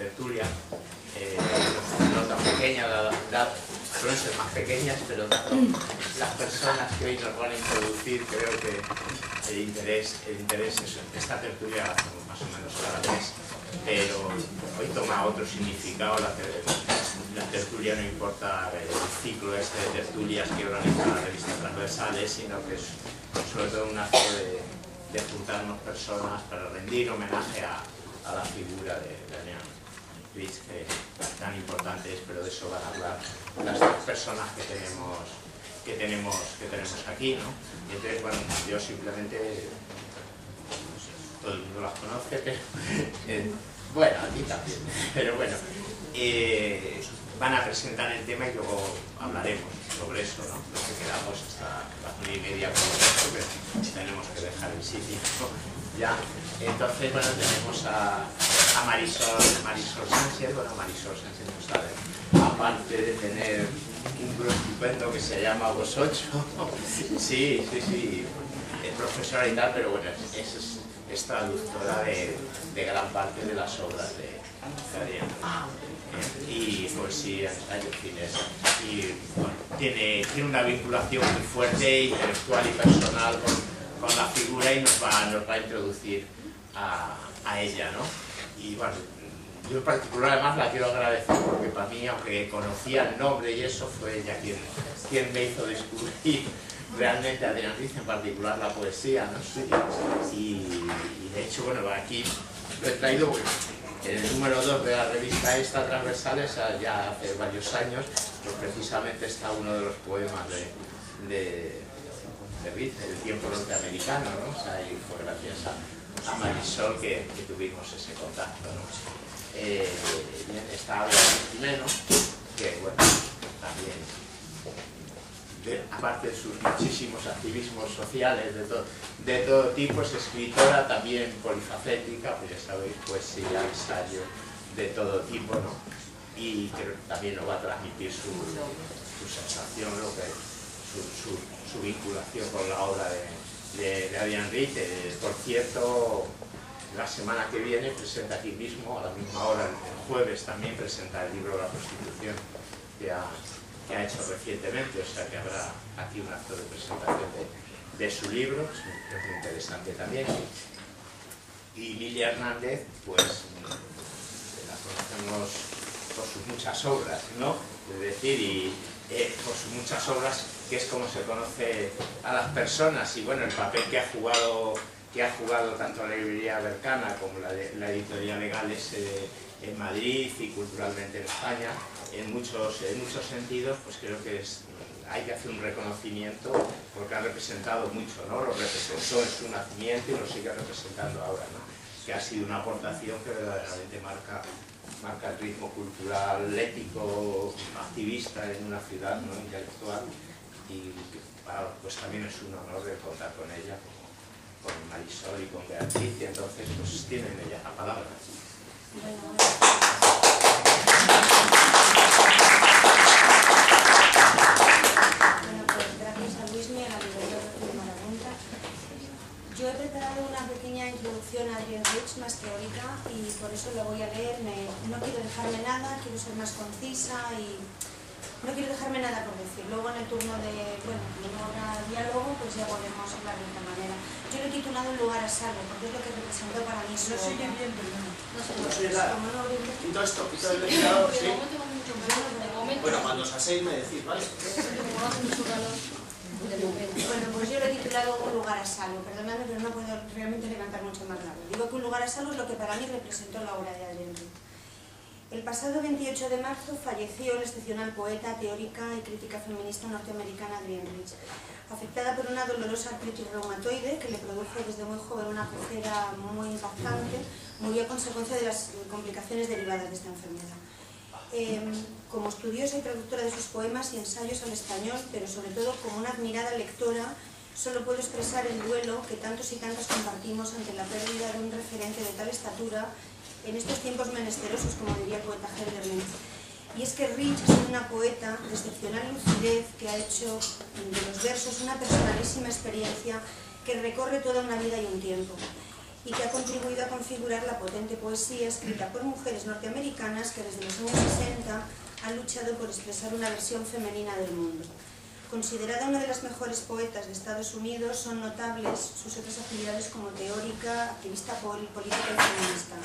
tertulia, no tan pequeña, suelen ser más pequeñas, pero las personas que hoy nos van a introducir, creo que el interés es esta tertulia más o menos a la vez, pero hoy toma otro significado. La tertulia no importa el ciclo este de tertulias que organiza la revista Transversales, sino que es sobre todo un acto de juntarnos personas para rendir homenaje a la figura de Adrian Rich, que tan importante es, pero de eso van a hablar las tres personas que tenemos aquí, ¿no? Y entonces, bueno, yo simplemente, todo el mundo las conoce, pero bueno, a ti también, pero bueno, van a presentar el tema y luego hablaremos sobre eso, ¿no? Nos quedamos hasta las 9:30 con esto, pero tenemos que dejar el sitio, ¿no? Ya, entonces, bueno, tenemos a Marisol Sánchez. Bueno, Marisol Sánchez no sabe, aparte de tener un grupo estupendo que se llama Vos Ocho, sí, es profesora y tal, pero bueno, es traductora de gran parte de las obras de Adrian. Y poesía, ensayo, cine, y bueno, tiene una vinculación muy fuerte, intelectual y personal con la figura, y nos va a introducir a ella, ¿no? Y bueno, yo en particular además la quiero agradecer porque para mí, aunque conocía el nombre y eso, fue ella quien me hizo descubrir realmente a Adrian Rich, en particular la poesía, ¿no? Y de hecho, bueno, aquí lo he traído porque en el número 2 de la revista esta Transversales, ya hace varios años, pues precisamente está uno de los poemas de Rich, El tiempo norteamericano, ¿no? O sea, y fue gracias a Marisol que tuvimos ese contacto, ¿no? Está Álvaro Jimeno, que bueno, también, aparte de sus muchísimos activismos sociales de todo tipo, es escritora también polifacética, pues ya sabéis, poesía, ensayo, de todo tipo, ¿no? Y que también nos va a transmitir su sensación, ¿no? Su vinculación con la obra de Adrian Rich. Por cierto, la semana que viene presenta aquí mismo, a la misma hora, el jueves también presenta el libro La prostitución, que ha hecho recientemente, o sea que habrá aquí un acto de presentación de su libro, que es muy interesante también. Y Lilia Hernández, pues la conocemos por sus muchas obras, ¿no? Es decir, por sus muchas obras, que es como se conoce a las personas, y bueno, el papel que ha jugado tanto la librería Bercana como la editorial de Gales en Madrid y culturalmente en España, en muchos sentidos, pues creo que hay que hacer un reconocimiento porque ha representado mucho, ¿no? Lo representó en su nacimiento y lo sigue representando ahora, ¿no? Que ha sido una aportación que verdaderamente marca el ritmo cultural, ético, activista en una ciudad, ¿no? Intelectual, y pues también es un honor de contar con ella, con Marisol y con Beatriz, y entonces pues tienen ellas la palabra. Bueno, pues gracias a Luismi, a la librería de Marabunta. Yo he preparado una pequeña introducción a Adrian Rich más teórica y por eso lo voy a leer. No quiero dejarme nada, quiero ser más concisa y no quiero dejarme nada por decir. Luego en el turno de, bueno, como no habrá diálogo, pues ya podemos hablar de otra manera. Yo lo he titulado Un lugar a salvo, porque es lo que representó para mí su obra. No sé nada. Quito esto, quito el ventilador, sí. Bueno, cuando os aséis me decís, ¿vale? Bueno, pues yo lo he titulado Un lugar a salvo. Perdonadme, pero no puedo realmente levantar mucho más largo. Digo que Un lugar a salvo es lo que para mí representó la obra de Adrian Rich. El pasado 28 de marzo falleció el excepcional poeta, teórica y crítica feminista norteamericana Adrian Rich, afectada por una dolorosa artritis reumatoide que le produjo desde muy joven una cojera muy impactante. Murió a consecuencia de las complicaciones derivadas de esta enfermedad. Como estudiosa y traductora de sus poemas y ensayos al español, pero sobre todo como una admirada lectora, solo puedo expresar el duelo que tantos y tantas compartimos ante la pérdida de un referente de tal estatura en estos tiempos menesterosos, como diría el poeta Herderling. Y es que Rich ha sido una poeta de excepcional lucidez que ha hecho de los versos una personalísima experiencia que recorre toda una vida y un tiempo. y que ha contribuido a configurar la potente poesía escrita por mujeres norteamericanas que desde los años 60 han luchado por expresar una versión femenina del mundo. Considerada una de las mejores poetas de Estados Unidos, son notables sus otras actividades como teórica, activista política y feminista.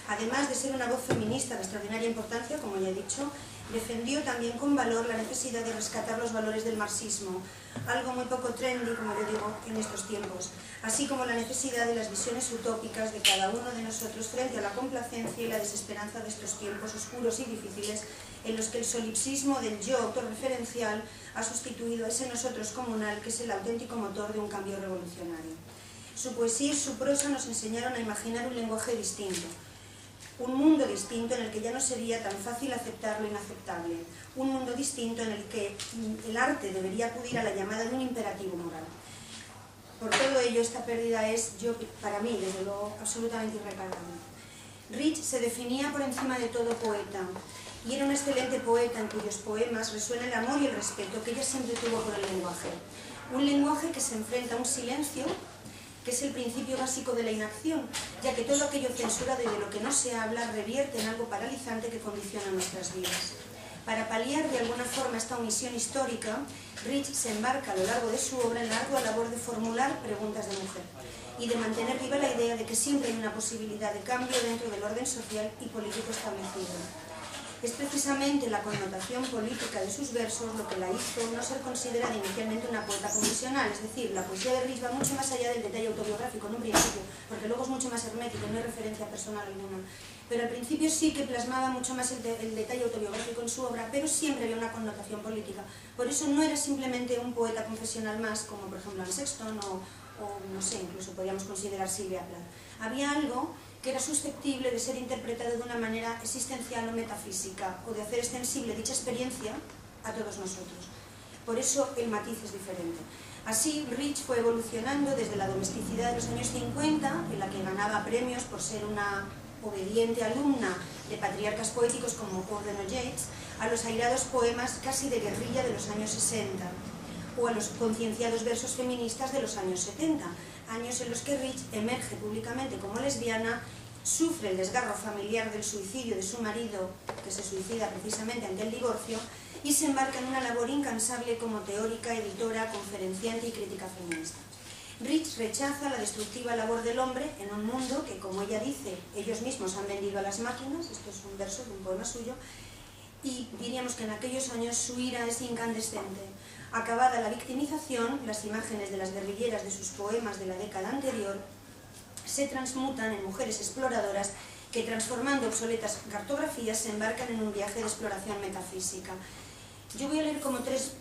Además de ser una voz feminista de extraordinaria importancia, como ya he dicho, defendió también con valor la necesidad de rescatar los valores del marxismo, algo muy poco trendy, como yo digo, en estos tiempos, así como la necesidad de las visiones utópicas de cada uno de nosotros frente a la complacencia y la desesperanza de estos tiempos oscuros y difíciles en los que el solipsismo del yo autorreferencial ha sustituido a ese nosotros comunal que es el auténtico motor de un cambio revolucionario. Su poesía y su prosa nos enseñaron a imaginar un lenguaje distinto, un mundo distinto en el que ya no sería tan fácil aceptar lo inaceptable, un mundo distinto en el que el arte debería acudir a la llamada de un imperativo moral. Por todo ello, esta pérdida es, para mí, desde luego, absolutamente irreparable. Rich se definía por encima de todo poeta, y era un excelente poeta en cuyos poemas resuena el amor y el respeto que ella siempre tuvo por el lenguaje. Un lenguaje que se enfrenta a un silencio que es el principio básico de la inacción, ya que todo aquello censurado y de lo que no se habla revierte en algo paralizante que condiciona nuestras vidas. Para paliar de alguna forma esta omisión histórica, Rich se embarca a lo largo de su obra en la ardua labor de formular preguntas de mujer y de mantener viva la idea de que siempre hay una posibilidad de cambio dentro del orden social y político establecido. Es precisamente la connotación política de sus versos lo que la hizo no ser considerada inicialmente una poeta convencional, es decir, la poesía de Rich va mucho más allá del detalle autobiográfico en un principio, porque luego es mucho más hermético, no hay referencia personal alguna. Pero al principio sí que plasmaba mucho más el detalle autobiográfico en su obra, pero siempre había una connotación política. Por eso no era simplemente un poeta confesional más, como por ejemplo Anne Sexton o no sé, incluso podríamos considerar Sylvia Plath. Había algo que era susceptible de ser interpretado de una manera existencial o metafísica, o de hacer extensible dicha experiencia a todos nosotros. Por eso el matiz es diferente. Así, Rich fue evolucionando desde la domesticidad de los años 50, en la que ganaba premios por ser una obediente alumna de patriarcas poéticos como Gordon o Yeats, a los airados poemas casi de guerrilla de los años 60, o a los concienciados versos feministas de los años 70, años en los que Rich emerge públicamente como lesbiana, sufre el desgarro familiar del suicidio de su marido, que se suicida precisamente ante el divorcio, y se embarca en una labor incansable como teórica, editora, conferenciante y crítica feminista. Rich rechaza la destructiva labor del hombre en un mundo que, como ella dice, ellos mismos han vendido a las máquinas, esto es un verso de un poema suyo, y diríamos que en aquellos años su ira es incandescente. Acabada la victimización, las imágenes de las guerrilleras de sus poemas de la década anterior se transmutan en mujeres exploradoras que, transformando obsoletas cartografías, se embarcan en un viaje de exploración metafísica. Yo voy a leer como tres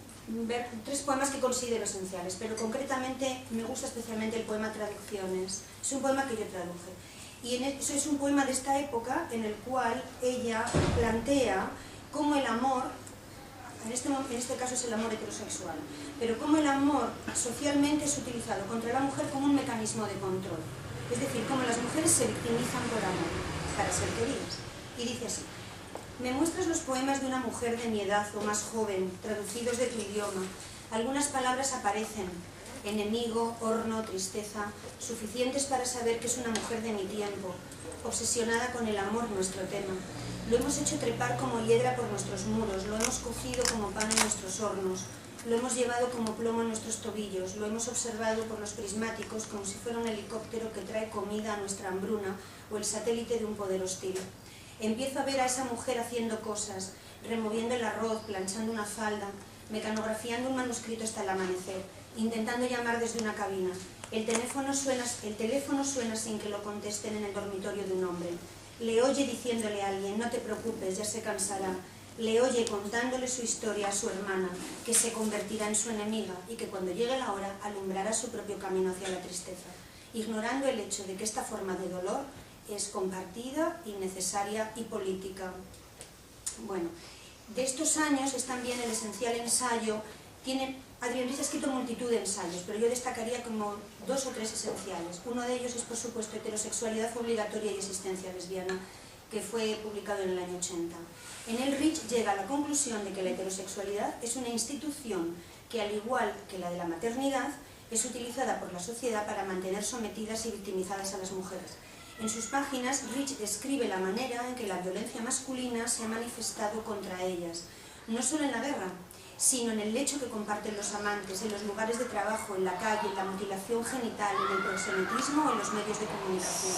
poemas que considero esenciales, pero concretamente me gusta especialmente el poema Traducciones. Es un poema que yo traduje. Y eso es un poema de esta época en el cual ella plantea cómo el amor, en este caso es el amor heterosexual, pero cómo el amor socialmente es utilizado contra la mujer como un mecanismo de control. Es decir, cómo las mujeres se victimizan por amor, para ser queridas. Y dice así: me muestras los poemas de una mujer de mi edad o más joven, traducidos de tu idioma. Algunas palabras aparecen: enemigo, horno, tristeza, suficientes para saber que es una mujer de mi tiempo, obsesionada con el amor, nuestro tema. Lo hemos hecho trepar como hiedra por nuestros muros, lo hemos cocido como pan en nuestros hornos, lo hemos llevado como plomo en nuestros tobillos, lo hemos observado por los prismáticos como si fuera un helicóptero que trae comida a nuestra hambruna o el satélite de un poder hostil. Empiezo a ver a esa mujer haciendo cosas, removiendo el arroz, planchando una falda, mecanografiando un manuscrito hasta el amanecer, intentando llamar desde una cabina. El teléfono suena sin que lo contesten en el dormitorio de un hombre. Le oye diciéndole a alguien: no te preocupes, ya se cansará. Le oye contándole su historia a su hermana, que se convertirá en su enemiga y que cuando llegue la hora alumbrará su propio camino hacia la tristeza, ignorando el hecho de que esta forma de dolor es compartida, innecesaria y política. Bueno, de estos años es también el esencial ensayo. Adrienne Rich ha escrito multitud de ensayos, pero yo destacaría como 2 o 3 esenciales. Uno de ellos es, por supuesto, Heterosexualidad obligatoria y existencia lesbiana, que fue publicado en el año 80. En él Rich llega a la conclusión de que la heterosexualidad es una institución que, al igual que la de la maternidad, es utilizada por la sociedad para mantener sometidas y victimizadas a las mujeres. En sus páginas, Rich describe la manera en que la violencia masculina se ha manifestado contra ellas, no solo en la guerra, sino en el lecho que comparten los amantes, en los lugares de trabajo, en la calle, en la mutilación genital, en el proxenetismo o en los medios de comunicación.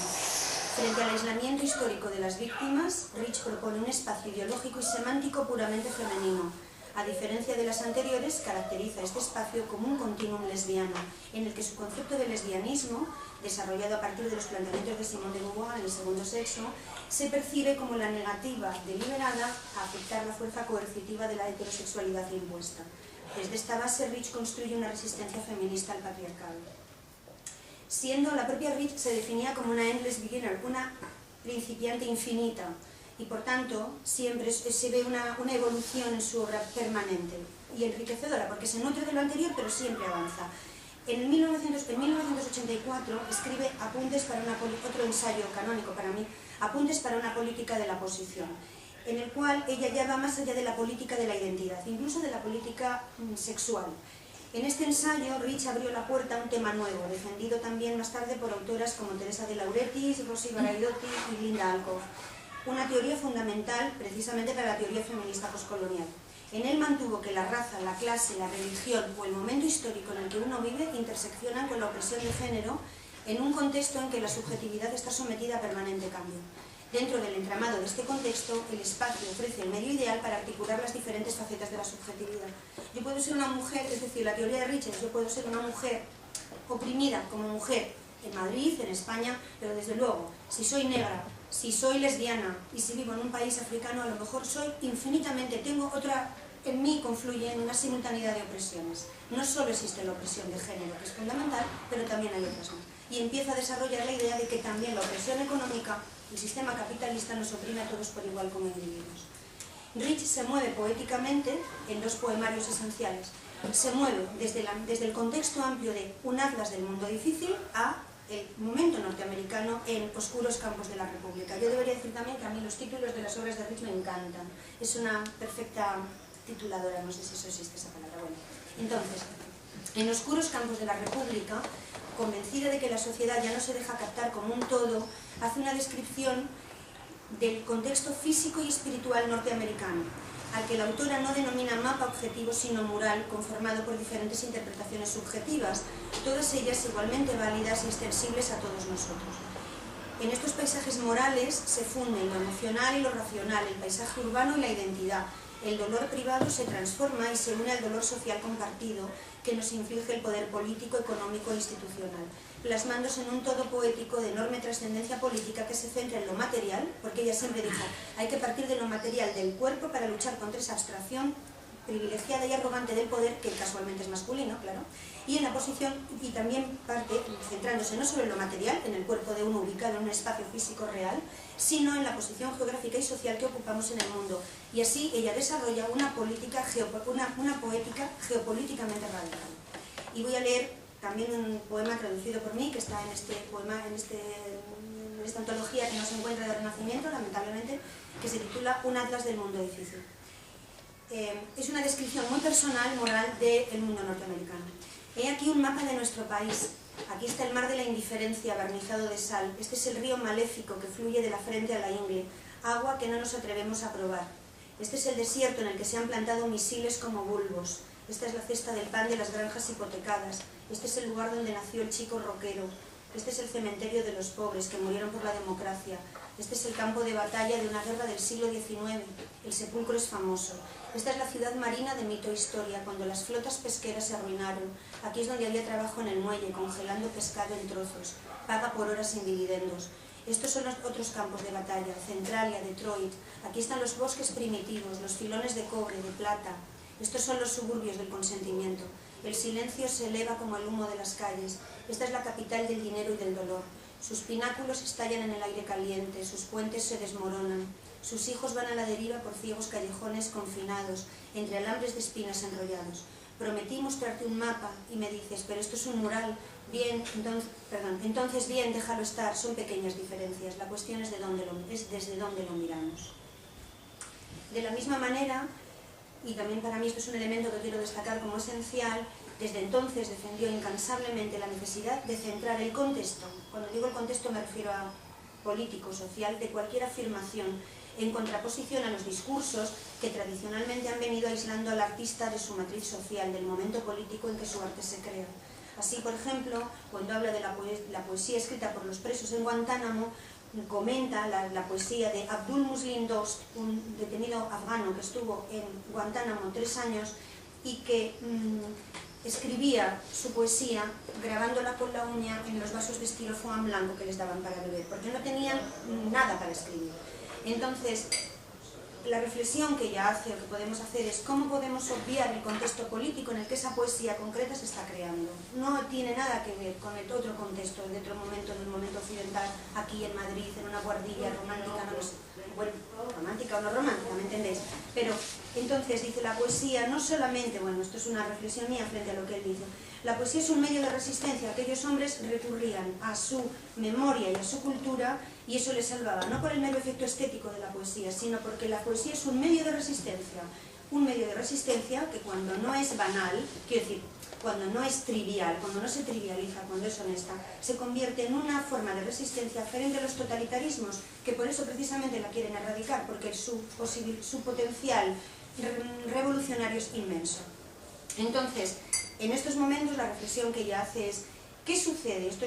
Frente al aislamiento histórico de las víctimas, Rich propone un espacio ideológico y semántico puramente femenino. A diferencia de las anteriores, caracteriza este espacio como un continuum lesbiano, en el que su concepto de lesbianismo, desarrollado a partir de los planteamientos de Simone de Beauvoir en El segundo sexo, se percibe como la negativa deliberada a aceptar la fuerza coercitiva de la heterosexualidad impuesta. Desde esta base, Rich construye una resistencia feminista al patriarcado. Siendo la propia Rich se definía como una endless beginner, una principiante infinita, y por tanto siempre se ve una evolución en su obra permanente y enriquecedora, porque se nutre de lo anterior pero siempre avanza. En 1984 escribe Apuntes para otro ensayo canónico para mí, Apuntes para una política de la posición, en el cual ella ya va más allá de la política de la identidad, incluso de la política sexual. En este ensayo, Rich abrió la puerta a un tema nuevo, defendido también más tarde por autoras como Teresa de Lauretis, Rosy Baraidotti y Linda Alcoff. Una teoría fundamental precisamente para la teoría feminista postcolonial. En él mantuvo que la raza, la clase, la religión o el momento histórico en el que uno vive interseccionan con la opresión de género en un contexto en que la subjetividad está sometida a permanente cambio. Dentro del entramado de este contexto, el espacio ofrece el medio ideal para articular las diferentes facetas de la subjetividad. Yo puedo ser una mujer, es decir, la teoría de Richards, yo puedo ser una mujer oprimida como mujer en Madrid, en España, pero desde luego, si soy negra, si soy lesbiana y si vivo en un país africano, a lo mejor soy infinitamente, tengo otra, en mí confluye en una simultaneidad de opresiones. No solo existe la opresión de género, que es fundamental, pero también hay otras más. Y empieza a desarrollar la idea de que también la opresión económica, el sistema capitalista, nos oprime a todos por igual como individuos. Rich se mueve poéticamente en dos poemarios esenciales. Se mueve desde el contexto amplio de un atlas del mundo difícil a el momento norteamericano en oscuros campos de la República. Yo debería decir también que a mí los títulos de las obras de Rich me encantan. Es una perfecta tituladora, no sé si eso existe esa palabra. Bueno, entonces, en oscuros campos de la República, convencida de que la sociedad ya no se deja captar como un todo, hace una descripción del contexto físico y espiritual norteamericano, al que la autora no denomina mapa objetivo sino mural, conformado por diferentes interpretaciones subjetivas, todas ellas igualmente válidas y extensibles a todos nosotros. En estos paisajes morales se funden lo emocional y lo racional, el paisaje urbano y la identidad. El dolor privado se transforma y se une al dolor social compartido que nos inflige el poder político, económico e institucional, plasmándose en un todo poético de enorme trascendencia política que se centra en lo material, porque ella siempre dijo, hay que partir de lo material del cuerpo para luchar contra esa abstracción privilegiada y arrogante del poder, que casualmente es masculino, claro, y en la posición, y también parte centrándose no solo en lo material, en el cuerpo de uno ubicado en un espacio físico real, sino en la posición geográfica y social que ocupamos en el mundo. Y así ella desarrolla una poética geopolíticamente radical. Y voy a leer también un poema traducido por mí, que está en esta antología que no se encuentra de Renacimiento, lamentablemente, que se titula Un atlas del mundo difícil. Es una descripción muy personal, moral, del mundo norteamericano. He aquí un mapa de nuestro país. Aquí está el mar de la indiferencia barnizado de sal. Este es el río maléfico que fluye de la frente a la ingle, agua que no nos atrevemos a probar. Este es el desierto en el que se han plantado misiles como bulbos. Esta es la cesta del pan de las granjas hipotecadas. Este es el lugar donde nació el chico rockero. Este es el cementerio de los pobres que murieron por la democracia. Este es el campo de batalla de una guerra del siglo XIX. El sepulcro es famoso. Esta es la ciudad marina de mito e historia, cuando las flotas pesqueras se arruinaron. Aquí es donde había trabajo en el muelle, congelando pescado en trozos. Paga por horas sin dividendos. Estos son los otros campos de batalla. Centralia, Detroit. Aquí están los bosques primitivos, los filones de cobre, de plata. Estos son los suburbios del consentimiento. El silencio se eleva como el humo de las calles. Esta es la capital del dinero y del dolor. Sus pináculos estallan en el aire caliente, sus puentes se desmoronan. Sus hijos van a la deriva por ciegos callejones confinados, entre alambres de espinas enrollados. Prometí mostrarte un mapa y me dices, pero esto es un mural. Bien, entonces bien, déjalo estar, son pequeñas diferencias. La cuestión es desde dónde lo miramos. De la misma manera, y también para mí esto es un elemento que quiero destacar como esencial, Desde entonces defendió incansablemente la necesidad de centrar el contexto, cuando digo el contexto me refiero a político, social, de cualquier afirmación, en contraposición a los discursos que tradicionalmente han venido aislando al artista de su matriz social, del momento político en que su arte se crea. Así, por ejemplo, cuando habla de la poesía escrita por los presos en Guantánamo, comenta la poesía de Abdul Muslim Dost, un detenido afgano que estuvo en Guantánamo 3 años y que escribía su poesía grabándola con la uña en los vasos de estirofoam blanco que les daban para beber, porque no tenían nada para escribir. Entonces, la reflexión que ella hace, o que podemos hacer, es cómo podemos obviar el contexto político en el que esa poesía concreta se está creando. No tiene nada que ver con el otro contexto, de otro momento, en el momento occidental, aquí en Madrid, en una guardilla romántica, no lo sé. Bueno, romántica o no romántica, ¿me entendéis? Pero, entonces, dice, la poesía no solamente, bueno, esto es una reflexión mía frente a lo que él dice, la poesía es un medio de resistencia. Aquellos hombres recurrían a su memoria y a su cultura y eso les salvaba, no por el mero efecto estético de la poesía, sino porque la poesía es un medio de resistencia que cuando no es banal, quiero decir, cuando no es trivial, cuando no se trivializa, cuando es honesta, se convierte en una forma de resistencia frente a los totalitarismos, que por eso precisamente la quieren erradicar, porque su potencial revolucionario es inmenso. Entonces, en estos momentos la reflexión que ella hace es ¿qué sucede? Esto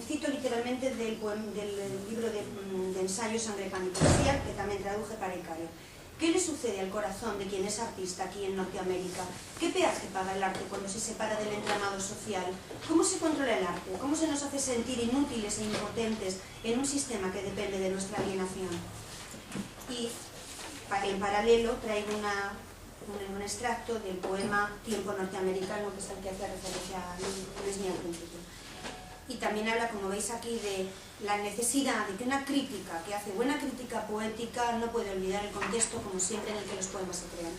cito literalmente del libro de ensayo Sangre, Pan y Poesía, que también traduje para Icario. ¿Qué le sucede al corazón de quien es artista aquí en Norteamérica? ¿Qué peaje paga el arte cuando se separa del entramado social? ¿Cómo se controla el arte? ¿Cómo se nos hace sentir inútiles e impotentes en un sistema que depende de nuestra alienación? Y en paralelo traigo un extracto del poema Tiempo norteamericano, que es el que hace referencia a Luis Mía al principio. Y también habla, como veis aquí, de la necesidad de que una crítica, que hace buena crítica poética, no puede olvidar el contexto, como siempre, en el que los poemas se crean.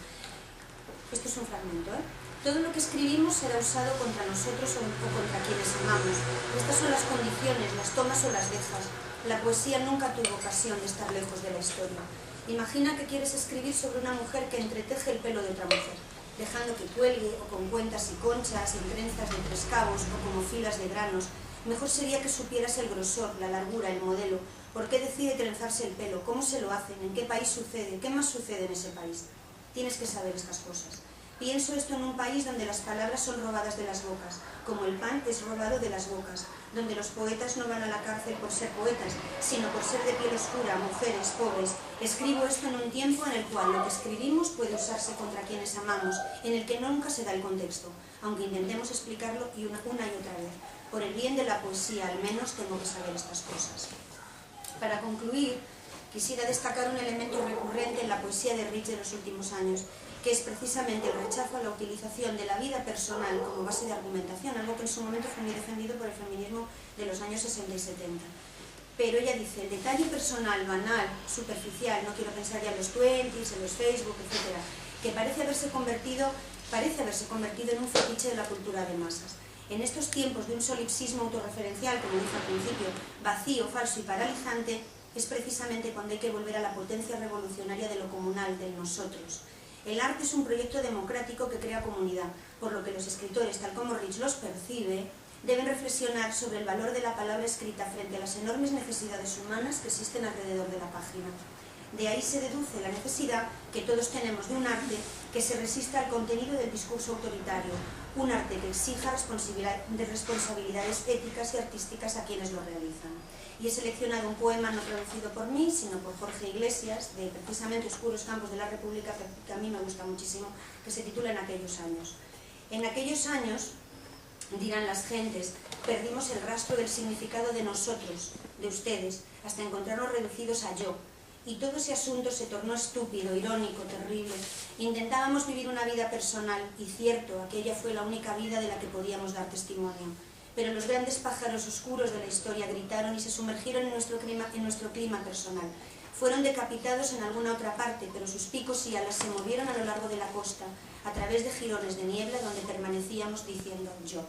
Esto es un fragmento, ¿eh? Todo lo que escribimos será usado contra nosotros o contra quienes amamos. Estas son las condiciones, las tomas o las dejas. La poesía nunca tuvo ocasión de estar lejos de la historia. Imagina que quieres escribir sobre una mujer que entreteje el pelo de otra mujer, dejando que cuelgue, o con cuentas y conchas, en trenzas de 3 cabos, o como filas de granos. Mejor sería que supieras el grosor, la largura, el modelo, por qué decide trenzarse el pelo, cómo se lo hacen, en qué país sucede, qué más sucede en ese país. Tienes que saber estas cosas. Pienso esto en un país donde las palabras son robadas de las bocas, como el pan es robado de las bocas, donde los poetas no van a la cárcel por ser poetas, sino por ser de piel oscura, mujeres, pobres. Escribo esto en un tiempo en el cual lo que escribimos puede usarse contra quienes amamos, en el que nunca se da el contexto, aunque intentemos explicarlo una y otra vez. Por el bien de la poesía, al menos, tengo que saber estas cosas. Para concluir, quisiera destacar un elemento recurrente en la poesía de Rich de los últimos años, que es precisamente el rechazo a la utilización de la vida personal como base de argumentación, algo que en su momento fue muy defendido por el feminismo de los años 60 y 70. Pero ella dice, el detalle personal, banal, superficial, no quiero pensar ya en los 20s, en los Facebook, etc., que parece haberse convertido en un fetiche de la cultura de masas. En estos tiempos de un solipsismo autorreferencial, como dije al principio, vacío, falso y paralizante, es precisamente cuando hay que volver a la potencia revolucionaria de lo comunal, del nosotros. El arte es un proyecto democrático que crea comunidad, por lo que los escritores, tal como Rich los percibe, deben reflexionar sobre el valor de la palabra escrita frente a las enormes necesidades humanas que existen alrededor de la página. De ahí se deduce la necesidad que todos tenemos de un arte que se resista al contenido del discurso autoritario, un arte que exija responsabilidades éticas y artísticas a quienes lo realizan. Y he seleccionado un poema no traducido por mí, sino por Jorge Iglesias, de precisamente Oscuros Campos de la República, que a mí me gusta muchísimo, que se titula En aquellos años. En aquellos años, dirán las gentes, perdimos el rastro del significado de nosotros, de ustedes, hasta encontrarnos reducidos a yo. Y todo ese asunto se tornó estúpido, irónico, terrible. Intentábamos vivir una vida personal, y cierto, aquella fue la única vida de la que podíamos dar testimonio. Pero los grandes pájaros oscuros de la historia gritaron y se sumergieron en nuestro clima personal. Fueron decapitados en alguna otra parte, pero sus picos y alas se movieron a lo largo de la costa, a través de jirones de niebla donde permanecíamos diciendo yo.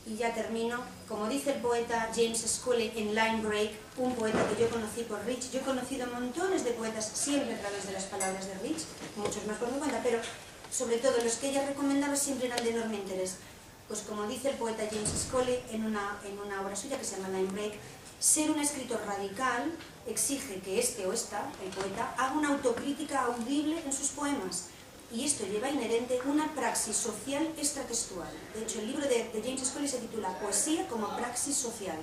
Y ya termino. Como dice el poeta James Scully en Line Break, un poeta que yo conocí por Rich, yo he conocido montones de poetas siempre a través de las palabras de Rich, muchos más por mi cuenta, pero sobre todo los que ella recomendaba, siempre eran de enorme interés. Pues como dice el poeta James Scully en una obra suya que se llama Line Break, ser un escritor radical exige que este o esta, el poeta, haga una autocrítica audible en sus poemas. Y esto lleva inherente una praxis social extratextual. De hecho, el libro de James Scully se titula Poesía como praxis social.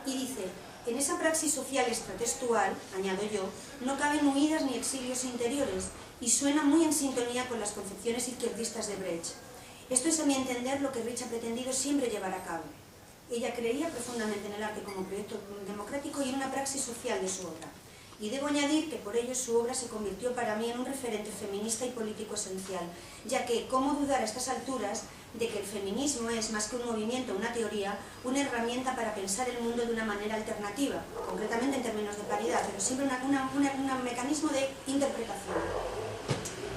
Y dice, en esa praxis social extratextual, añado yo, no caben huidas ni exilios interiores, y suena muy en sintonía con las concepciones izquierdistas de Brecht. Esto es, a mi entender, lo que Rich ha pretendido siempre llevar a cabo. Ella creía profundamente en el arte como proyecto democrático y en una praxis social de su obra. Y debo añadir que por ello su obra se convirtió para mí en un referente feminista y político esencial, ya que, ¿cómo dudar a estas alturas de que el feminismo es, más que un movimiento, una teoría, una herramienta para pensar el mundo de una manera alternativa, concretamente en términos de paridad, pero siempre un mecanismo de interpretación?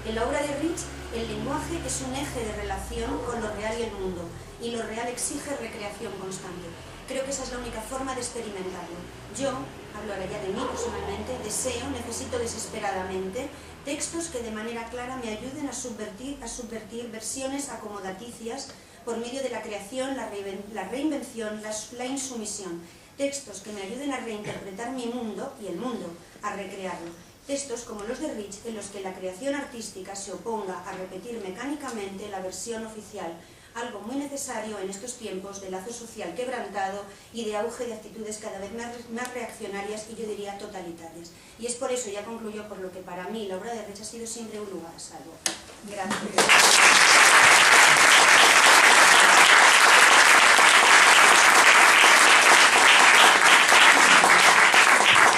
En la obra de Rich, el lenguaje es un eje de relación con lo real y el mundo, y lo real exige recreación constante. Creo que esa es la única forma de experimentarlo. Yo, hablo ahora ya de mí personalmente, necesito desesperadamente textos que de manera clara me ayuden a subvertir versiones acomodaticias por medio de la creación, la reinvención, la insumisión. Textos que me ayuden a reinterpretar mi mundo y el mundo, a recrearlo. Textos como los de Rich, en los que la creación artística se oponga a repetir mecánicamente la versión oficial, algo muy necesario en estos tiempos de lazo social quebrantado y de auge de actitudes cada vez más reaccionarias y yo diría totalitarias. Y es por eso, ya concluyo, por lo que para mí la obra de Rich ha sido siempre un lugar a salvo. Gracias.